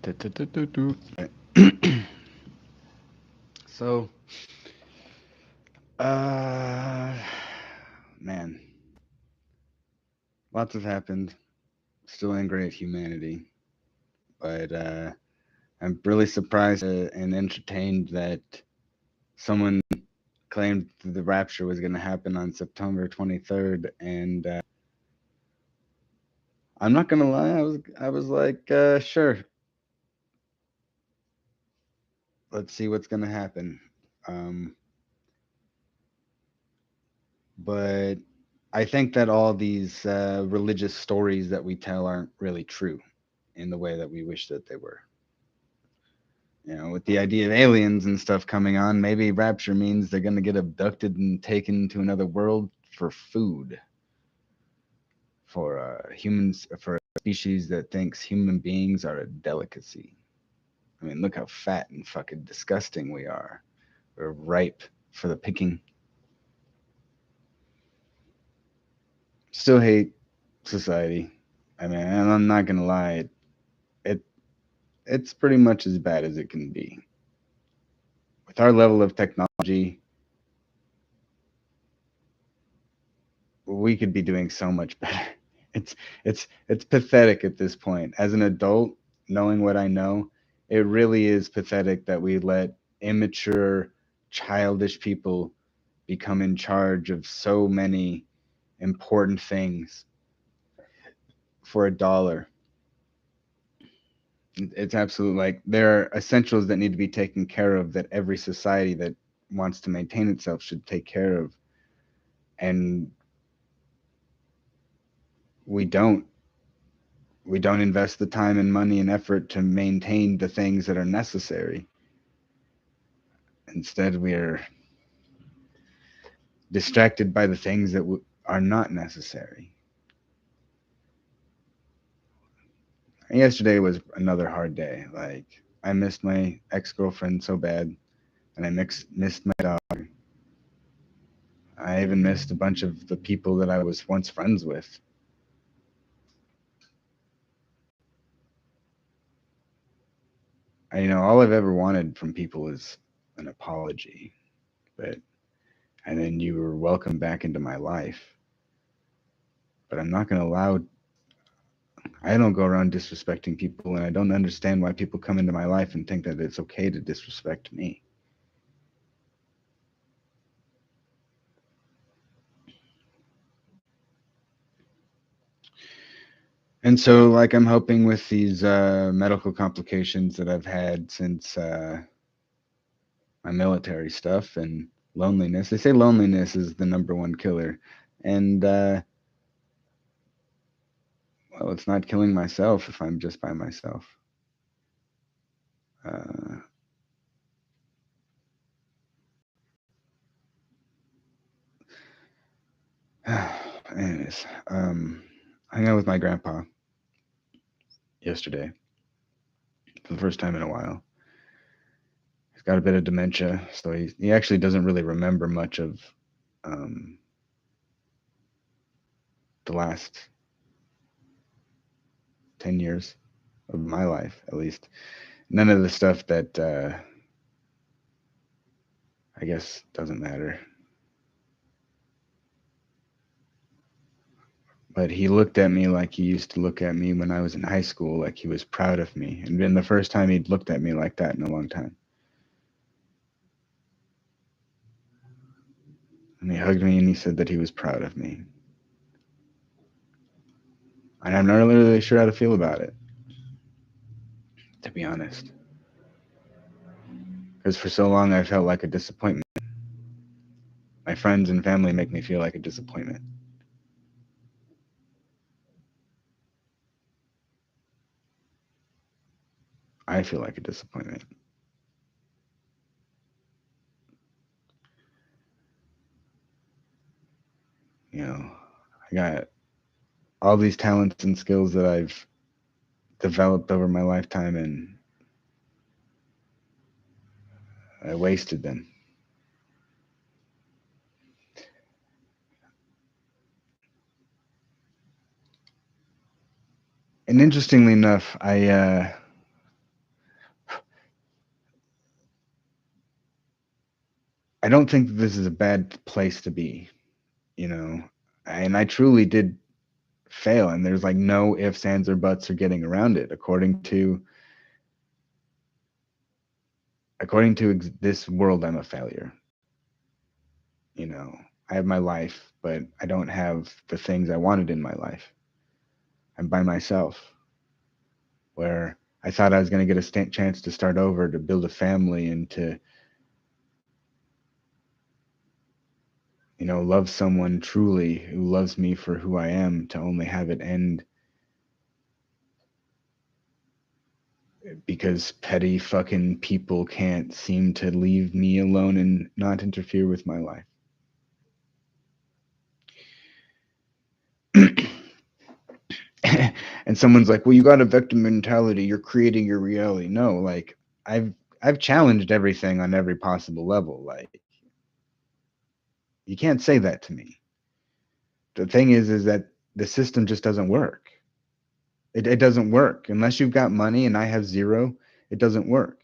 Tu-tu-tu-tu-tu. So, uh, man, lots have happened. Still angry at humanity, but I'm really surprised and entertained that someone claimed the rapture was going to happen on September 23rd, and I'm not gonna lie, I was like, sure, let's see what's gonna happen. Um, but I think that all these religious stories that we tell aren't really true in the way that we wish that they were. With the idea of aliens and stuff coming on, maybe rapture means they're going to get abducted and taken to another world for food, for humans, for a species that thinks human beings are a delicacy. I mean, look how fat and fucking disgusting we are. We're ripe for the picking. Still hate society. I mean, and I'm not gonna lie, it it's pretty much as bad as it can be. With our level of technology, we could be doing so much better. It's pathetic at this point. As an adult, knowing what I know, it really is pathetic that we let immature, childish people become in charge of so many important things for $1. It's absolute, like, there are essentials that need to be taken care of that every society that wants to maintain itself should take care of, and we don't. We don't invest the time and money and effort to maintain the things that are necessary. Instead, we are distracted by the things that are not necessary. And yesterday was another hard day. Like, I missed my ex-girlfriend so bad, and I missed my dog. I even missed a bunch of the people that I was once friends with. All I've ever wanted from people is an apology, but and then you were welcome back into my life. But I'm not going to allow. I don't go around disrespecting people, and I don't understand why people come into my life and think that it's okay to disrespect me. And so, like, I'm hoping with these medical complications that I've had since my military stuff and loneliness. They say loneliness is the number one killer, and well, it's not killing myself if I'm just by myself. Uh, anyways, I hung out with my grandpa yesterday for the first time in a while. He's got a bit of dementia, so he actually doesn't really remember much of um, the last 10 years of my life, at least. None of the stuff that I guess doesn't matter. But he looked at me like he used to look at me when I was in high school, like he was proud of me. And been the first time he'd looked at me like that in a long time. And he hugged me and he said that he was proud of me. And I'm not really sure how to feel about it, to be honest. Because for so long I felt like a disappointment. My friends and family make me feel like a disappointment. I feel like a disappointment. You know, I got all these talents and skills that I've developed over my lifetime, and I wasted them. And interestingly enough, I I don't think that this is a bad place to be, and I truly did fail, and there's like no ifs, ands, or buts or getting around it. According to this world, I'm a failure. I have my life, but I don't have the things I wanted in my life. I'm by myself, where I thought I was going to get a chance to start over, to build a family, and to, love someone truly who loves me for who I am, to only have it end because petty fucking people can't seem to leave me alone and not interfere with my life. And someone's like, well, you got a victim mentality, you're creating your reality. No, like I've challenged everything on every possible level. Like, you can't say that to me. The thing is that the system just doesn't work. It doesn't work unless you've got money and I have zero. It doesn't work.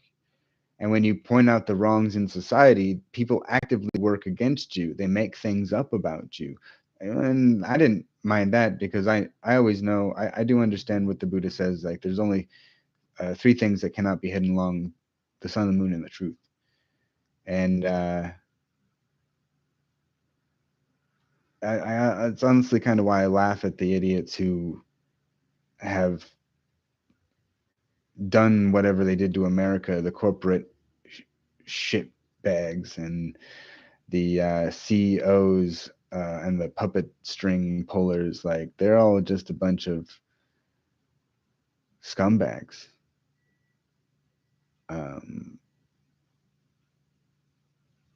And when you point out the wrongs in society, people actively work against you. They make things up about you. And I didn't mind that because I always know, I do understand what the Buddha says. Like, there's only three things that cannot be hidden: along the sun, the moon, and the truth. And it's honestly kind of why I laugh at the idiots who have done whatever they did to America, the corporate shit bags and the CEOs and the puppet string pullers. Like, they're all just a bunch of scumbags. Um,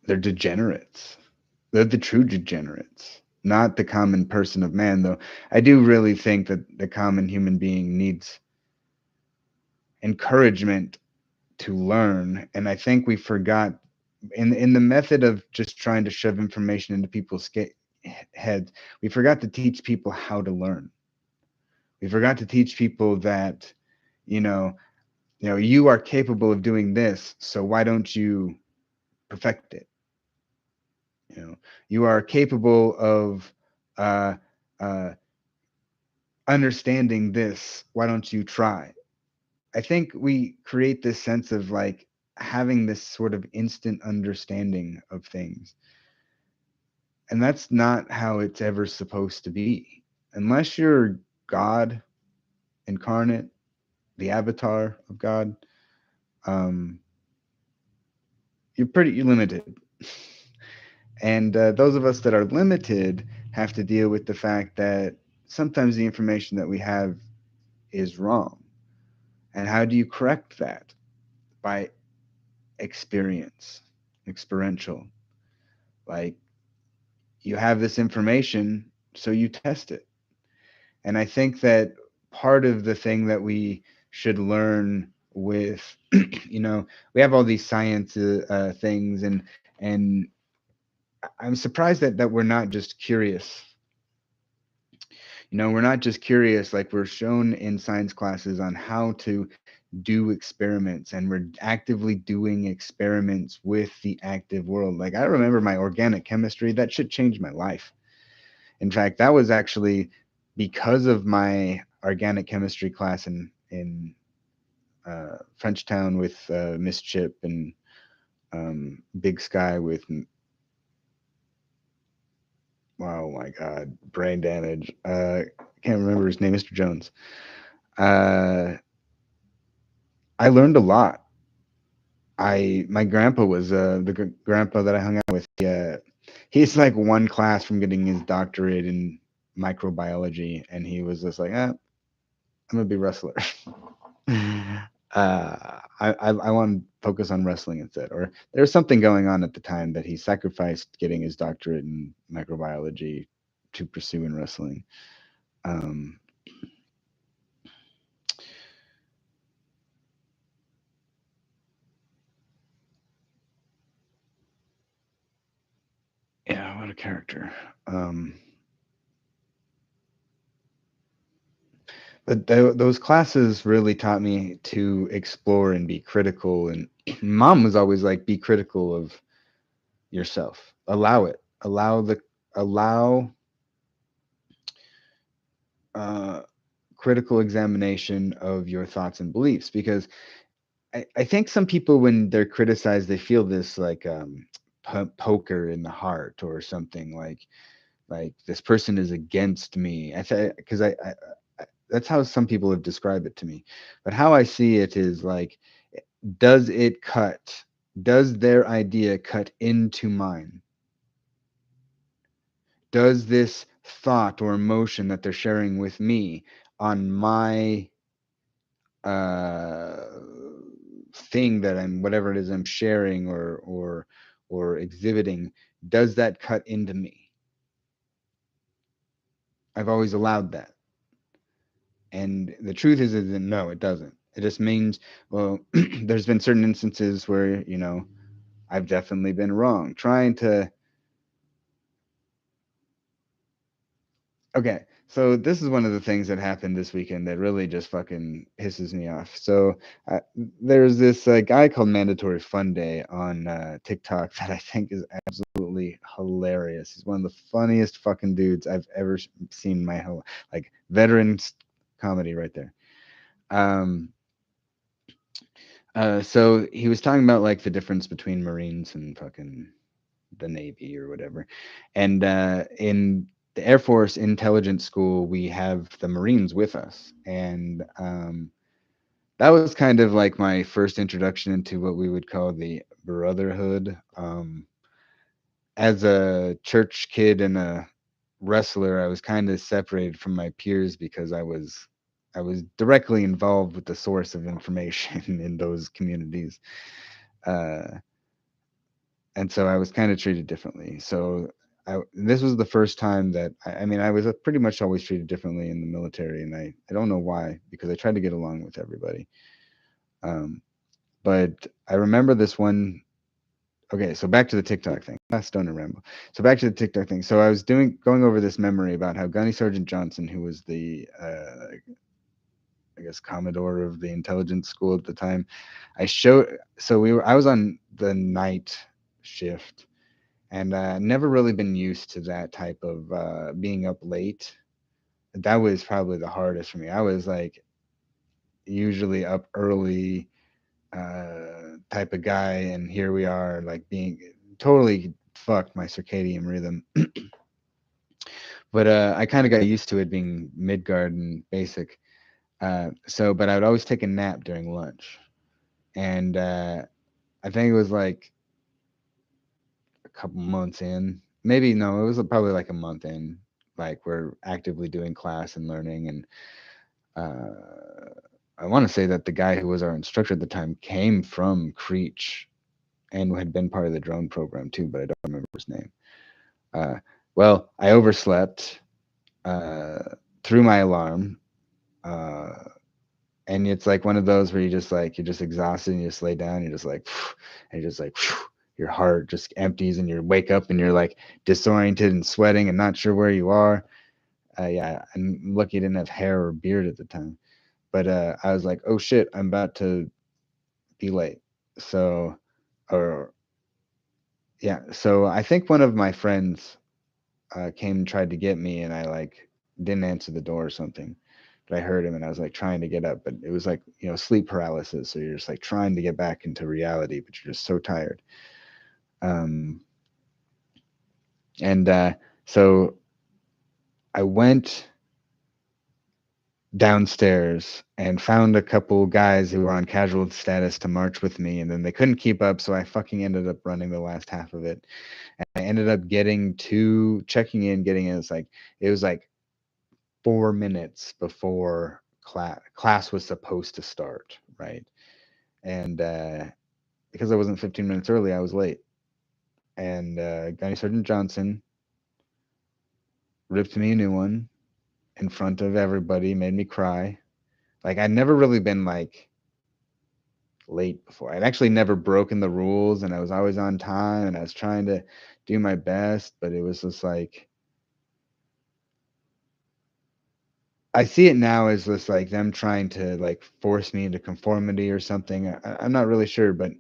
they're degenerates. They're the true degenerates, not the common person of man, though. I do really think that the common human being needs encouragement to learn. And I think we forgot in the method of just trying to shove information into people's heads, we forgot to teach people how to learn. We forgot to teach people that, you know, you are capable of doing this, so why don't you perfect it? You are capable of uh, uh, understanding this. Why don't you try? I think we create this sense of like having this sort of instant understanding of things. And that's not how it's ever supposed to be. Unless you're God incarnate, the avatar of God, um, you're limited. And those of us that are limited have to deal with the fact that sometimes the information that we have is wrong. And how do you correct that? By experiential. Like, you have this information, so you test it. And I think that part of the thing that we should learn with, we have all these science things, and I'm surprised that we're not just curious. We're not just curious, like we're shown in science classes on how to do experiments, and we're actively doing experiments with the active world. Like, I remember my organic chemistry, that shit changed my life. In fact, that was actually because of my organic chemistry class in Frenchtown with Miss Chip and Big Sky with, oh my God, brain damage. Can't remember his name, Mr. Jones. I learned a lot. My grandpa was the grandpa that I hung out with. He's like one class from getting his doctorate in microbiology, and he was just like, I'm gonna be a wrestler. I want to focus on wrestling instead. Or there was something going on at the time that he sacrificed getting his doctorate in microbiology to pursue in wrestling. Um, yeah, what a character. But those classes really taught me to explore and be critical. And mom was always like, be critical of yourself. Allow it. Allow uh, critical examination of your thoughts and beliefs, because I think some people, when they're criticized, they feel this like poker in the heart or something, like this person is against me. I say, because I that's how some people have described it to me. But how I see it is like, does it cut? Does their idea cut into mine? Does this thought or emotion that they're sharing with me on my uh thing that I'm, whatever it is I'm sharing or exhibiting, does that cut into me? I've always allowed that. And the truth is that no, it doesn't. It just means, well, there's been certain instances where, I've definitely been wrong. Trying to Okay, so this is one of the things that happened this weekend that really just fucking pisses me off. So there's this guy called Mandatory Fun Day on TikTok that I think is absolutely hilarious. He's one of the funniest fucking dudes I've ever seen in my whole, like, veterans comedy right there. Um, so he was talking about like the difference between Marines and fucking the Navy or whatever. And in the Air Force Intelligence School, we have the Marines with us. And that was kind of like my first introduction into what we would call the brotherhood. As a church kid and a wrestler, I was kind of separated from my peers because I was directly involved with the source of information in those communities. Uh, and so I was kind of treated differently. So this was the first time that I mean, I was pretty much always treated differently in the military, and I don't know why, because I tried to get along with everybody. Um, but I remember this one. Okay, so back to the TikTok thing. Stoner Ramble. So back to the TikTok thing. So I was going over this memory about how Gunny Sergeant Johnson, who was the I guess Commodore of the intelligence school at the time, I showed. So I was on the night shift, and never really been used to that type of being up late. That was probably the hardest for me. I was like usually up early type of guy, and here we are like being totally fucked my circadian rhythm. But I kind of got used to it being Midgard and basic. But I would always take a nap during lunch, and I think it was like a couple months in, maybe no, it was probably like a month in. Like we're actively doing class and learning, and uh, I want to say that the guy who was our instructor at the time came from Creech and had been part of the drone program too, but I don't remember his name. Uh, well, I overslept, uh, threw my alarm, uh, and it's like one of those where you're just exhausted and you just lay down, you're just like, and you're just like, your heart just empties and you wake up and you're like disoriented and sweating and not sure where you are. Yeah, I'm lucky I didn't have hair or beard at the time, but I was like, oh shit, I'm about to be late. So, or yeah, so I think one of my friends came and tried to get me, and I like didn't answer the door or something. But I heard him, and I was like trying to get up, but it was like sleep paralysis. So you're just like trying to get back into reality, but you're just so tired. Um, and so I went downstairs and found a couple guys who were on casual status to march with me, and then they couldn't keep up, so I fucking ended up running the last half of it. And I ended up getting in. It was like 4 minutes before class was supposed to start, right? And because I wasn't 15 minutes early, I was late. And Gunny Sergeant Johnson ripped me a new one in front of everybody, made me cry. Like I'd never really been like late before. I'd actually never broken the rules, and I was always on time, and I was trying to do my best, but it was just like I see it now as just like them trying to like force me into conformity or something. I'm not really sure, but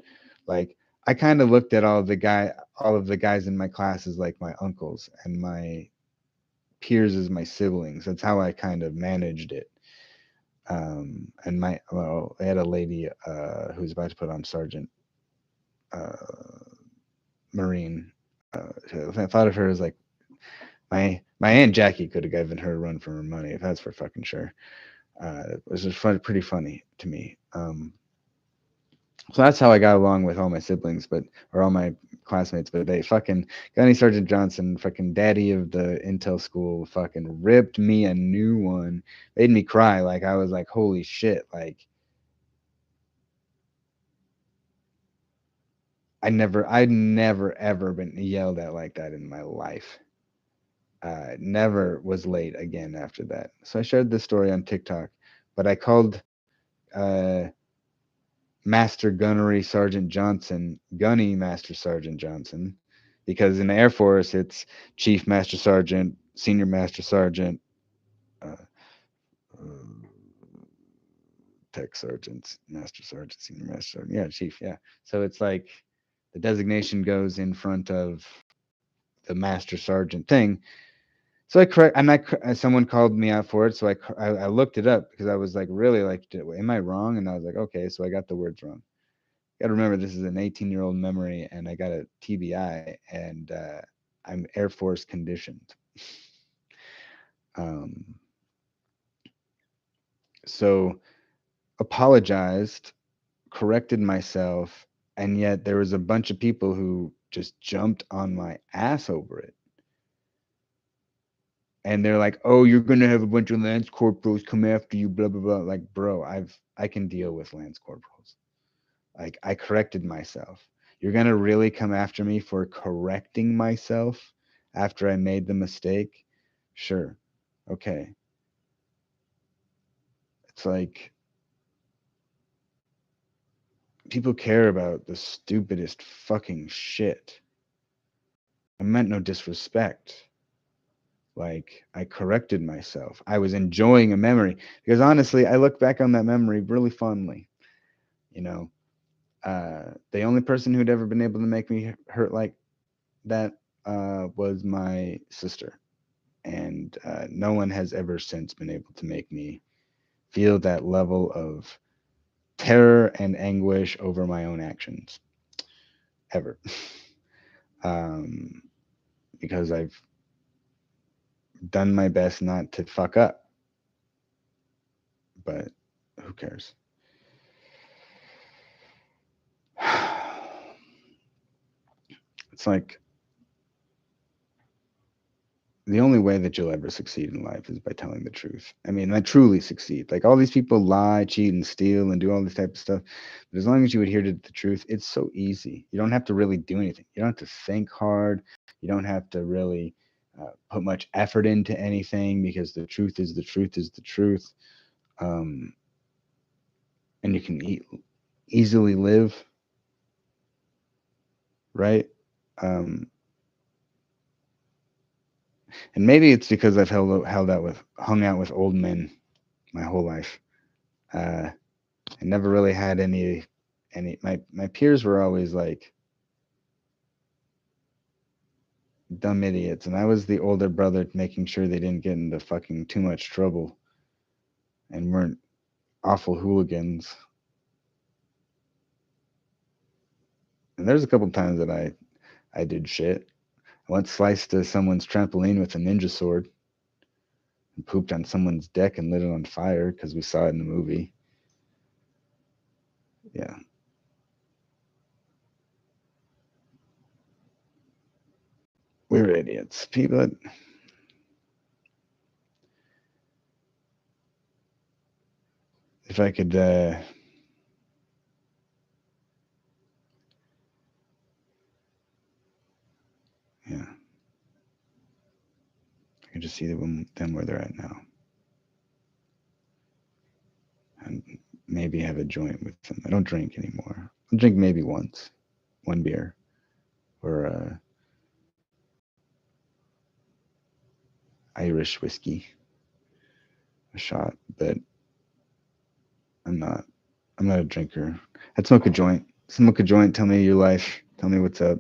like I kind of looked at all of the guys in my class as like my uncles, and my peers as my siblings. That's how I kind of managed it. And I had a lady who was about to put on sergeant uh, Marine. I thought of her as like my aunt Jackie could have given her a run for her money if that's for fucking sure. It was just pretty funny to me. So that's how I got along with all my siblings, or all my classmates. But they fucking Gunny Sergeant Johnson, fucking daddy of the intel school, fucking ripped me a new one, made me cry. Like I was like, holy shit! Like I'd never ever been yelled at like that in my life. Never was late again after that. So I shared this story on TikTok, but I called uh, Master Gunnery Sergeant Johnson Gunny Master Sergeant Johnson because in the Air Force it's Chief Master Sergeant, Senior Master Sergeant, uh, uh, Tech Sergeant, Master Sergeant, Senior Master Sergeant. Yeah, Chief. Yeah. So it's like the designation goes in front of the Master Sergeant thing. So I correct, and someone called me out for it. So I looked it up because I was like, really, like, am I wrong? And I was like, okay, so I got the words wrong. Got to remember, this is an 18-year-old memory, and I got a TBI, and I'm Air Force conditioned. Um, so apologized, corrected myself, and yet there was a bunch of people who just jumped on my ass over it. And they're like, "Oh, you're gonna have a bunch of lance corporals come after you, blah blah blah." Like, bro, I can deal with lance corporals. Like, I corrected myself. You're gonna really come after me for correcting myself after I made the mistake? Sure, okay. It's like people care about the stupidest fucking shit. I meant no disrespect. Like, I corrected myself. I was enjoying a memory because honestly, I look back on that memory really fondly. You know, the only person who'd ever been able to make me hurt like that was my sister, and no one has ever since been able to make me feel that level of terror and anguish over my own actions ever. um, because I've done my best not to fuck up, but who cares? It's like the only way that you'll ever succeed in life is by telling the truth. I mean, I truly succeed. Like all these people lie, cheat, and steal and do all this type of stuff. But as long as you adhere to the truth, it's so easy. You don't have to really do anything. You don't have to think hard. You don't have to really put much effort into anything because the truth is the truth is the truth. Um, and you can easily live, right? Um, and maybe it's because I've hung out with old men my whole life. I never really had any my peers were always like dumb idiots, and I was the older brother making sure they didn't get into fucking too much trouble and weren't awful hooligans. And there's a couple times that I did shit. I once sliced someone's trampoline with a ninja sword and pooped on someone's deck and lit it on fire because we saw it in the movie. Yeah, we were idiots. People, if I could, yeah, I could just see them where they're at now, and maybe have a joint with them. I don't drink anymore. I drink maybe once, one beer, or Irish whiskey, a shot. But I'm not. I'm not a drinker. I'd smoke a joint Smoke a joint. Tell me your life. Tell me what's up.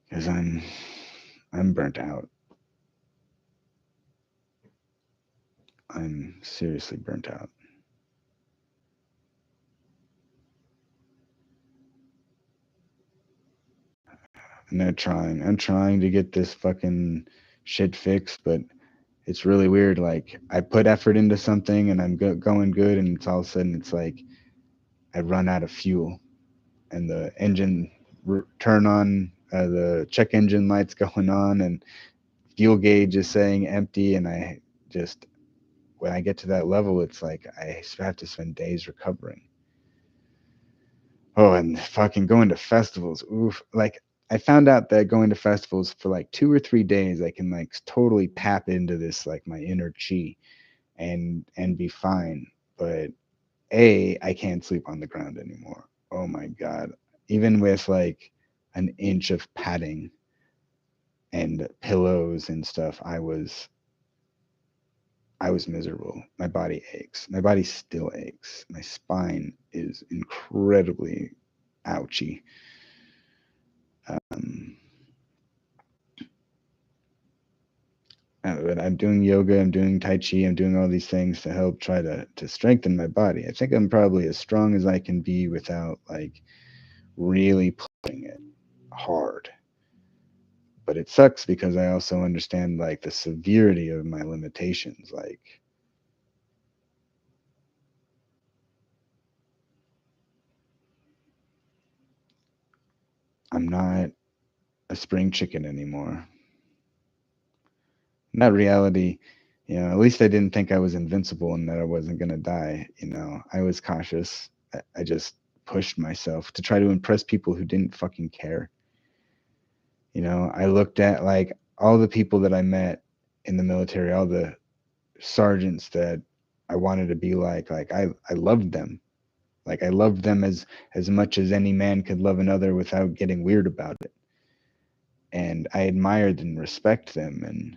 Because I'm burnt out. I'm seriously burnt out. And they're trying. I'm trying to get this fucking shit fixed, but it's really weird. Like I put effort into something and I'm going good, and it's all of a sudden it's like I run out of fuel, and the engine turn on, the check engine lights going on, and fuel gauge is saying empty, and I just when I get to that level, it's like I have to spend days recovering. Oh, and fucking going to festivals. Oof. Like I found out that going to festivals for like 2 or 3 days, I can like totally tap into this like my inner chi and be fine. But I can't sleep on the ground anymore. Oh my god. Even with like an inch of padding and pillows and stuff, I was miserable. My body aches. My body still aches. My spine is incredibly ouchy. Um, but I'm doing yoga. I'm doing tai chi. I'm doing all these things to help try to strengthen my body. I think I'm probably as strong as I can be without like really pushing it hard. But it sucks because I also understand like the severity of my limitations. Like I'm not a spring chicken anymore. In that reality, at least I didn't think I was invincible and that I wasn't gonna die. I was cautious. I just pushed myself to try to impress people who didn't fucking care. I looked at like all the people that I met in the military, all the sergeants that I wanted to be like I loved them. Like I loved them as much as any man could love another without getting weird about it. And I admired and respect them, and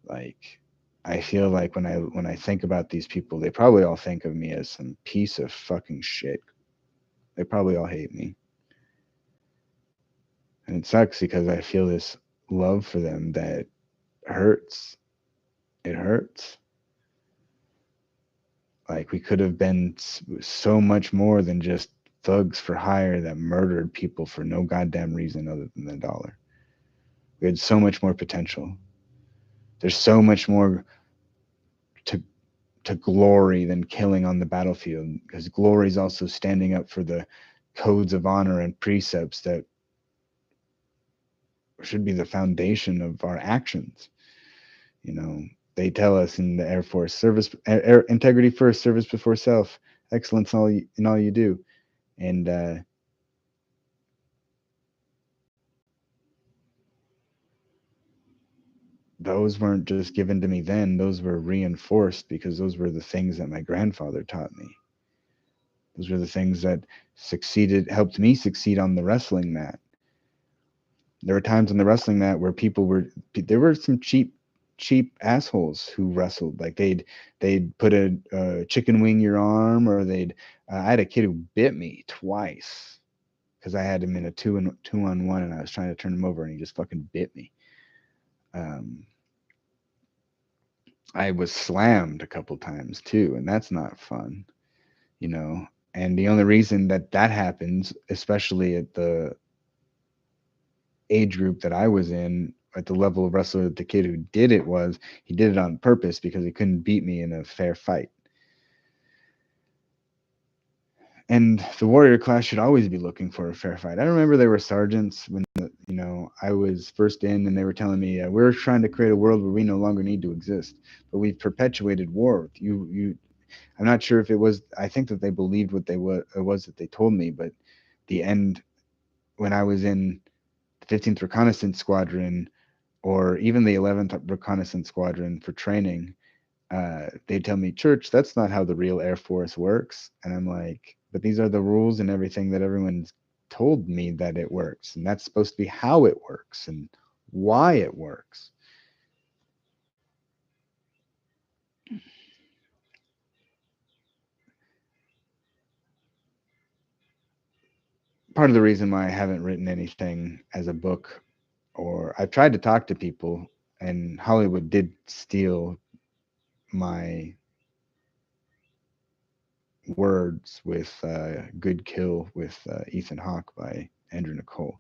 like I feel like when I think about these people, they probably all think of me as some piece of fucking shit. They probably all hate me. And it sucks because I feel this love for them that hurts. It hurts. Like we could have been so much more than just thugs for hire that murdered people for no goddamn reason other than the dollar. We had so much more potential. There's so much more to glory than killing on the battlefield, because glory is also standing up for the codes of honor and precepts that should be the foundation of our actions. You know, they tell us in the Air Force, service, integrity first, service before self, excellence in all you do. And those weren't just given to me then, those were reinforced because those were the things that my grandfather taught me. Those were the things that helped me succeed on the wrestling mat. There were times on the wrestling mat where there were some cheap assholes who wrestled. Like they'd put a chicken wing your arm, or I had a kid who bit me twice because I had him in a two on one, and I was trying to turn him over, and he just fucking bit me. Um, I was slammed a couple times too, and that's not fun, you know. And the only reason that happens, especially at the age group that I was in, at the level of wrestler that the kid who did it was, he did it on purpose because he couldn't beat me in a fair fight. And the warrior class should always be looking for a fair fight. I remember there were sergeants when I was first in, and they were telling me we're trying to create a world where we no longer need to exist, but we've perpetuated war. I'm not sure if it was. I think that they believed what it was that they told me, but the end when I was in the 15th Reconnaissance Squadron, or even the 11th Reconnaissance Squadron for training, they tell me, Church, that's not how the real Air Force works. And I'm like, but these are the rules and everything that everyone's told me that it works. And that's supposed to be how it works and why it works. part of the reason why I haven't written anything as a book, or I've tried to talk to people, and Hollywood did steal my words with Good Kill with Ethan Hawke by Andrew Nicole.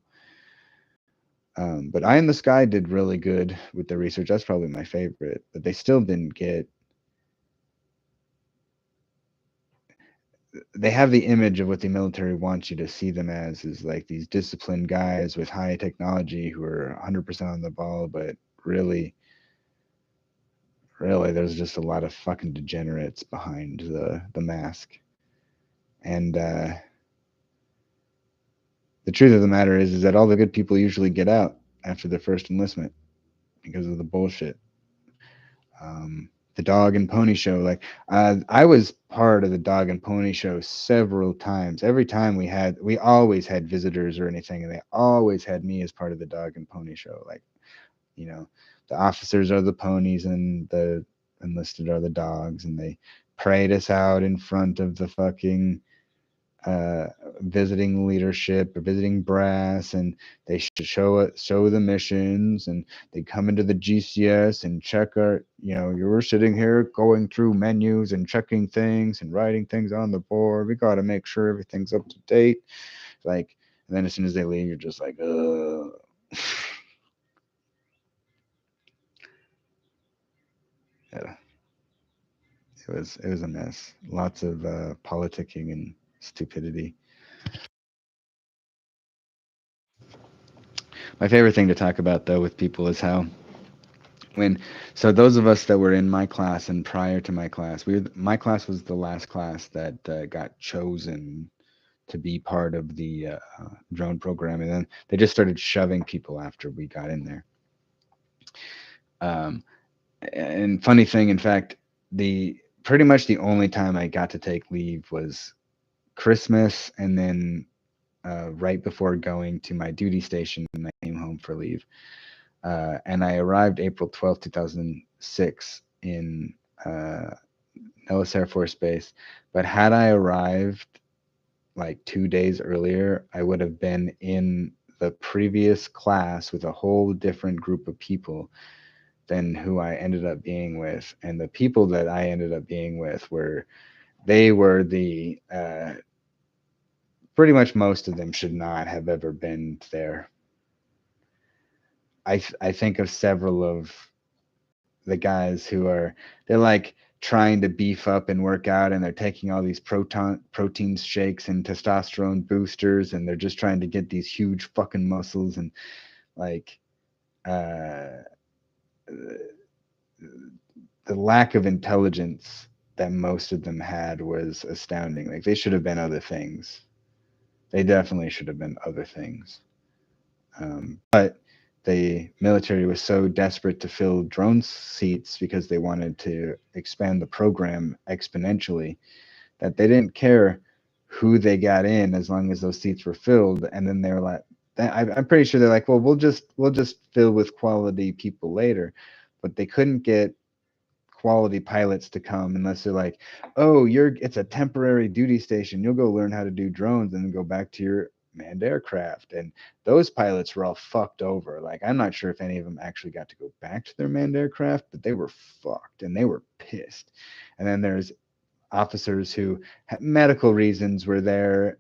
But Eye in the Sky did really good with the research. That's probably my favorite, but they still didn't get. They have the image of what the military wants you to see them as, is like these disciplined guys with high technology who are 100% on the ball, but really, really, there's just a lot of fucking degenerates behind the mask. And the truth of the matter is that all the good people usually get out after their first enlistment because of the bullshit. The Dog and Pony Show, like I was part of the Dog and Pony Show several times. Every time we always had visitors or anything, and they always had me as part of the Dog and Pony Show. Like, you know, the officers are the ponies and the enlisted are the dogs, and they parade us out in front of the fucking visiting leadership or visiting brass, and they show the missions, and they come into the GCS and check our, you were sitting here going through menus and checking things and writing things on the board. We got to make sure everything's up to date. Like, and then as soon as they leave, you're just like, ugh. Yeah, it was a mess. Lots of politicking and stupidity. My favorite thing to talk about though with people is how so those of us that were in my class and prior to my class, my class was the last class that got chosen to be part of the drone program, and then they just started shoving people after we got in there. Um, and funny thing, in fact, the pretty much the only time I got to take leave was Christmas, and then right before going to my duty station, and I came home for leave. And I arrived April 12th, 2006 in Nellis Air Force Base. But had I arrived like 2 days earlier, I would have been in the previous class with a whole different group of people than who I ended up being with. And the people that I ended up being with were the pretty much most of them should not have ever been there. I think of several of the guys they're like trying to beef up and work out, and they're taking all these protein shakes and testosterone boosters, and they're just trying to get these huge fucking muscles, and like uh the lack of intelligence that most of them had was astounding. Like, they should have been other things. They definitely should have been other things. But the military was so desperate to fill drone seats because they wanted to expand the program exponentially that they didn't care who they got in as long as those seats were filled. And then they were like, I'm pretty sure they're like, well, we'll just fill with quality people later, but they couldn't get quality pilots to come unless they're like, oh, it's a temporary duty station, you'll go learn how to do drones and then go back to your manned aircraft. And those pilots were all fucked over. Like, I'm not sure if any of them actually got to go back to their manned aircraft, but they were fucked and they were pissed. And then there's officers who had medical reasons were there.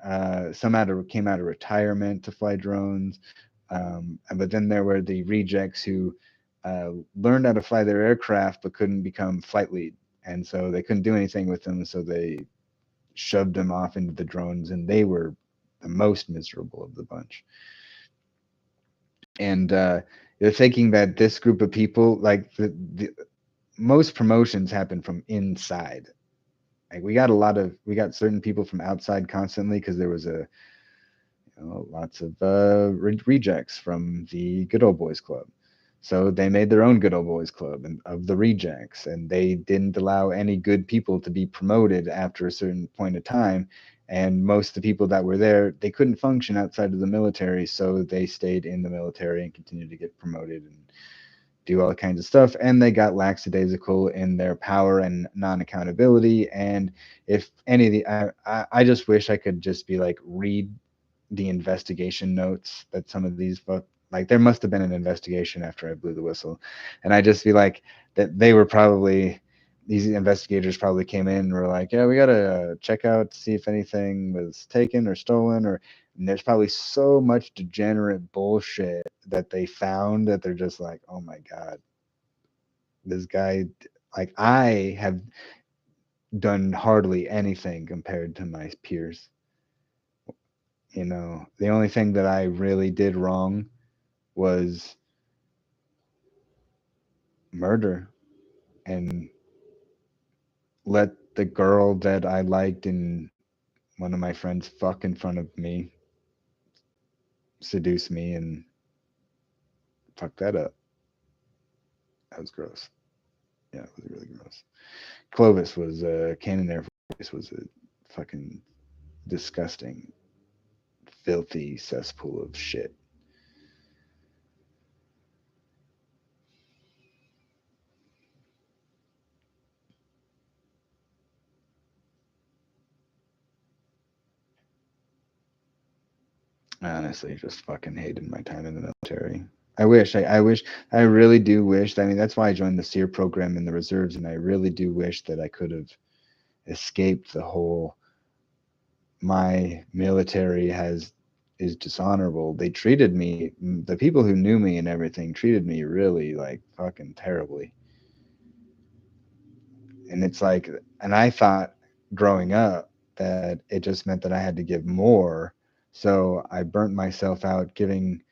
Some came out of retirement to fly drones. But then there were the rejects who learned how to fly their aircraft but couldn't become flight lead. And so they couldn't do anything with them. So they shoved them off into the drones, and they were the most miserable of the bunch. And they're thinking that this group of people, like the most promotions happen from inside. Like, we got certain people from outside constantly because there was lots of rejects from the Good Old Boys Club. So they made their own Good Old Boys Club of the rejects, and they didn't allow any good people to be promoted after a certain point of time. And most of the people that were there, they couldn't function outside of the military, so they stayed in the military and continued to get promoted and do all kinds of stuff. And they got lackadaisical in their power and non-accountability. And if any of the, I just wish I could just be like, read the investigation notes that some of these like there must have been an investigation after I blew the whistle, and I just feel like that they were probably these investigators probably came in and were like, yeah, we gotta check out to see if anything was taken or stolen, or and there's probably so much degenerate bullshit that they found that they're just like, oh my god, this guy, like I have done hardly anything compared to my peers. The only thing that I really did wrong was murder and let the girl that I liked and one of my friends fuck in front of me, seduce me, and fuck that up. That was gross. Yeah, it was really gross. Clovis was Cannon Air Force was a fucking disgusting, filthy cesspool of shit. I honestly just fucking hated my time in the military. I really do wish. I mean, that's why I joined the SEER program in the reserves, and I really do wish that I could have escaped the whole my military has is dishonorable. They treated me, the people who knew me and everything, treated me really like fucking terribly. And it's like, and I thought growing up that it just meant that I had to give more. So I burnt myself out giving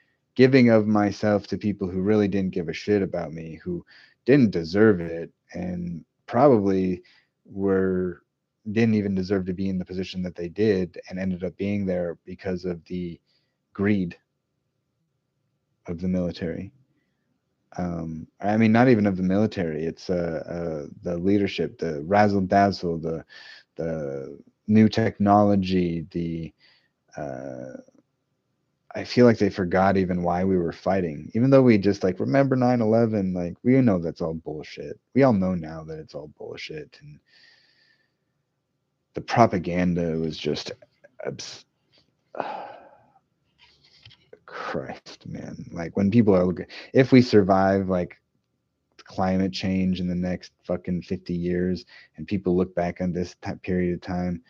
of myself to people who really didn't give a shit about me, who didn't deserve it, and probably were didn't even deserve to be in the position that they did, and ended up being there because of the greed of the military. I mean, not even of the military. It's the leadership, the razzle dazzle, the new technology. The I feel like they forgot even why we were fighting, even though we just like remember 9/11. Like we know that's all bullshit. We all know now that it's all bullshit, and the propaganda was just. Abs- Christ, man! Like when people are looking, if we survive, like climate change in the next fucking 50 years and people look back on this period of time,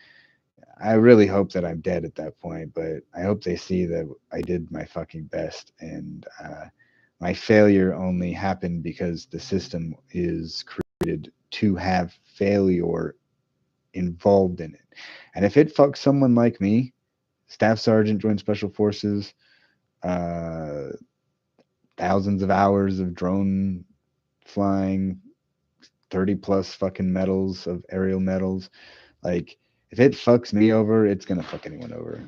I really hope that I'm dead at that point, but I hope they see that I did my fucking best, and my failure only happened because the system is created to have failure involved in it. And if it fucks someone like me, staff sergeant, joint special forces, uh, thousands of hours of drone flying, 30 plus fucking medals of aerial medals. Like, if it fucks me over, it's gonna fuck anyone over.